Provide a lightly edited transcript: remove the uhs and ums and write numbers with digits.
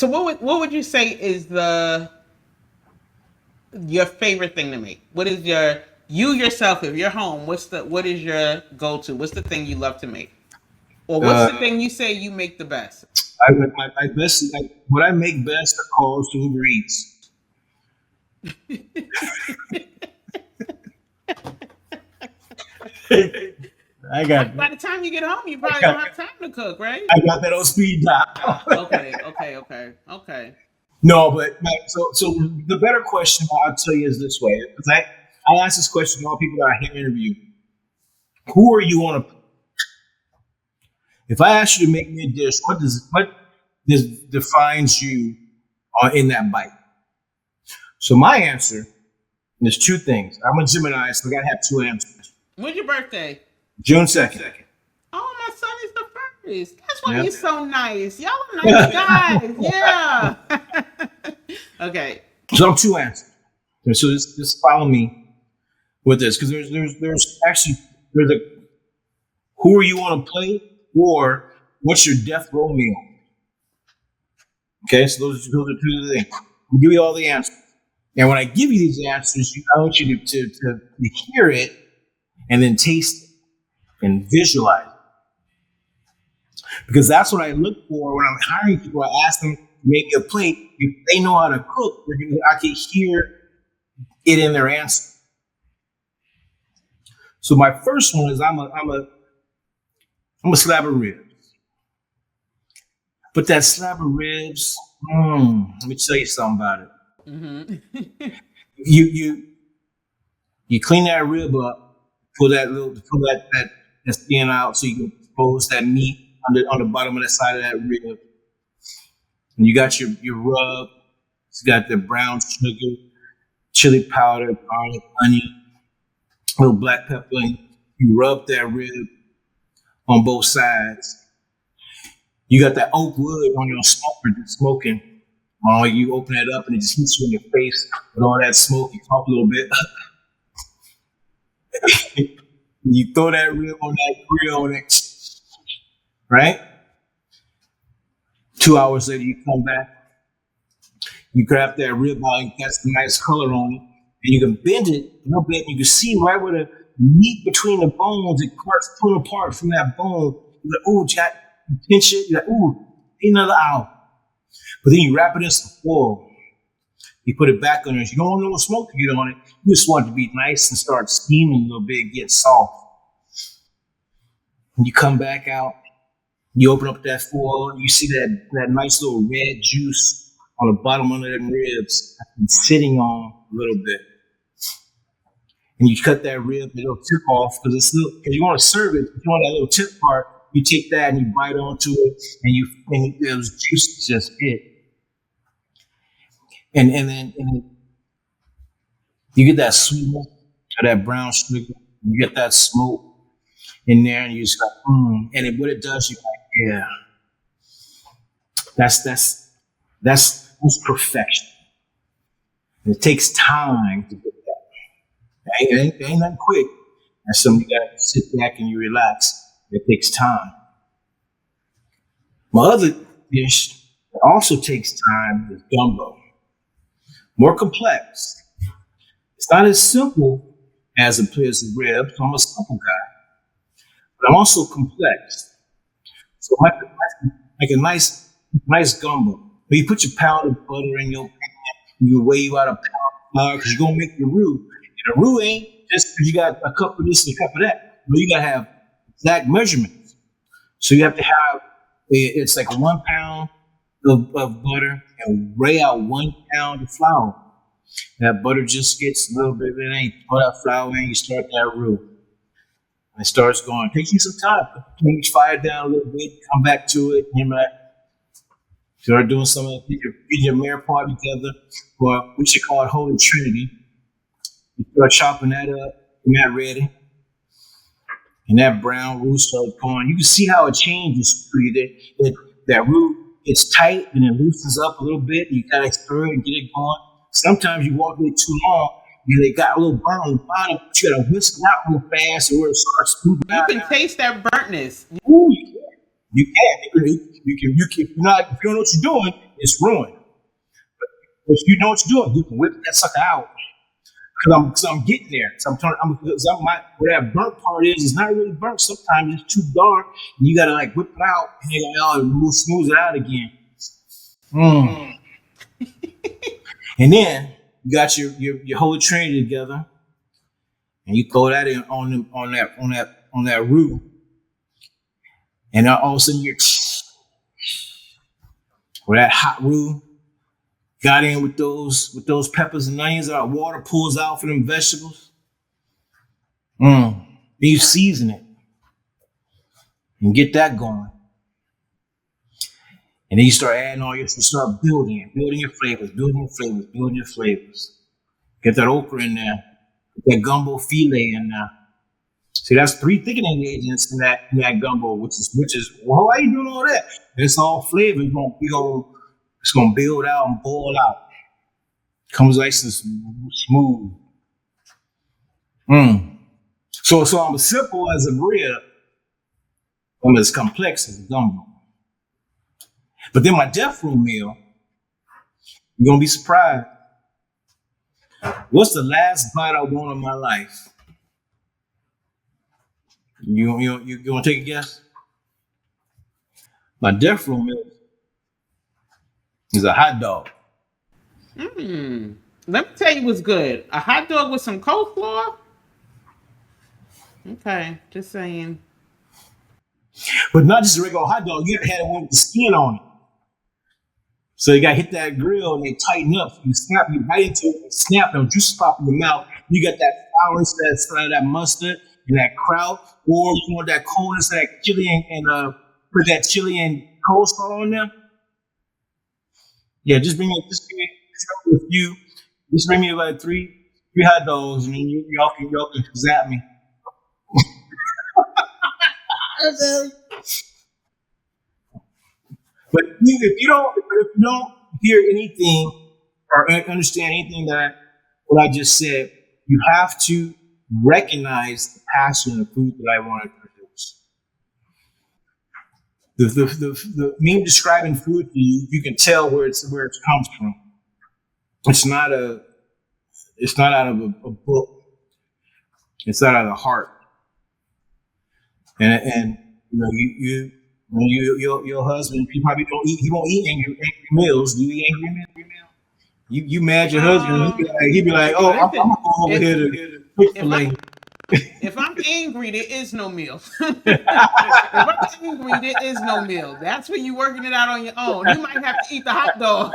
So what would you say is the your favorite thing to make? What is your you yourself if you're home? What is your go to? What's the thing you love to make? Or what's the Uh, thing you say you make the best? my best, what I make best are calls to Uber Eats. I got By the time you get home, you I probably don't got have time to cook, right? I got that on speed dial. Okay. No, but so the better question I'll tell you is this way, because I'll ask this question to all people that I hear interview. Who are you on a If I ask you to make me a dish, what defines you in that bite? So my answer is two things. I'm a Gemini, so I gotta have two answers. When's your birthday? June 2nd. Oh, my son is the first. That's why Yeah. you're so nice. Y'all are nice guys. Yeah. Okay. So I'm two answers. So just follow me with this, because there's actually there's a who are you on a plate, or what's your death row meal? Okay, so those are two of the things. I'll give you all the answers. And when I give you these answers, I want you to hear it and then taste it and visualize it. Because that's what I look for when I'm hiring people. I ask them to make a plate. If they know how to cook, I can hear it in their answer. So my first one is I'm a slab of ribs. But that slab of ribs, let me tell you something about it. Mm-hmm. You you clean that rib up, pull that skin out so you can expose that meat on the bottom of the side of that rib. And you got your rub, it's got the brown sugar, chili powder, garlic, onion, a little black pepper. And you rub that rib on both sides. You got that oak wood on your smoker that's smoking. You open it up and it just hits you in your face with all that smoke. You talk a little bit. You throw that rib on that grill and it, right? 2 hours later, you come back. You grab that rib out and get some nice color on it. And you can bend it a little bit. And you can see right where the meat between the bones, it starts pulling apart from that bone. You're like, oh, Jack, you pinch it. You're like, ooh, ain't another hour. But then you wrap it in some foil. You put it back on there. You don't want no smoke to get on it. You just want it to be nice and start steaming a little bit, get soft. And you come back out. You open up that foil. You see that nice little red juice on the bottom of them ribs that's been sitting on a little bit. And you cut that rib, it'll tip off because you want to serve it. If you want that little tip part, you take that and you bite onto it, and those juices just hit. And then you get that sweetness of that brown sugar. You get that smoke in there, and you just like, And what it does, you're like, yeah, that's perfection. And it takes time to get that. It ain't nothing quick. That's something you got to sit back and you relax. It takes time. My other dish that also takes time is gumbo. More complex. It's not as simple as a rib, so I'm a simple guy. But I'm also complex. So like a nice gumbo. When you put your pound of butter in your pan, you weigh you out a pound of flour because you're gonna make the roux. And the roux ain't just because you got a cup of this and a cup of that. No, you gotta have exact measurements. So you have to have it's like 1 pound of butter and weigh out 1 pound of flour. That butter just gets a little bit, it ain't put that flour in, you start that roux. And it starts going. It takes you some time. Turn your fire down a little bit, come back to it, you know, start doing some of the get your mirror part together, or we should call it Holy Trinity. You start chopping that up, and that ready. And that brown roux starts going. You can see how it changes for you. That roux gets tight and it loosens up a little bit. You gotta stir it and get it going. Sometimes you walk it too long and they got a little burn on the bottom, but you gotta whisk it out real fast or it starts moving You out. can taste that burntness. Ooh, yeah. You can. If you're not, if you don't know what you're doing, it's ruined. But if you know what you're doing, you can whip that sucker out. Cause I'm getting there. So where that burnt part is, it's not really burnt. Sometimes it's too dark, and you gotta like whip it out and you gotta smooth it out again. Mm. And then you got your whole trinity together, and you throw that in on that roux, and then all of a sudden you're where that hot roux got in with those peppers and onions, our water pulls out for them vegetables. Then you season it and get that going. And then you start adding you start building your flavors, building your flavors. Get that okra in there, get that gumbo filet in there. See, that's three thickening agents in that gumbo, which is well, why are you doing all that? It's all flavor. It's gonna build out and boil out. Comes nice and smooth. Mm. So I'm as simple as a rib. I'm as complex as a gumbo. But then my death row meal, you're gonna be surprised. What's the last bite I want in my life? You want to take a guess? My death row meal is a hot dog. Mm. Let me tell you what's good. A hot dog with some coleslaw. Okay, just saying. But not just a regular hot dog. You gotta have one with the skin on it. So you gotta hit that grill and they tighten up. So you bite into it, and snap, and juice pop in your mouth. You got that sourness, that mustard and that kraut, or you want that coldness, that chili and put that chili and coleslaw on there. Yeah, just bring me a few. Just bring me like three hot dogs, and then y'all can zap me. But if you don't hear anything or understand anything that what I just said, you have to recognize the passion of food that I want to produce. Me describing food to you, you can tell where it comes from. It's not a it's not out of a book. It's out of the heart. And your husband, he probably don't eat. He won't eat angry meals. Do you eat angry meals? You mad your husband? He'd be like, oh, I'm Listen, gonna go over if here to Chick if Fil I A. if I'm angry, there is no meal. If I'm angry, there is no meal. That's when you're working it out on your own. You might have to eat the hot dog.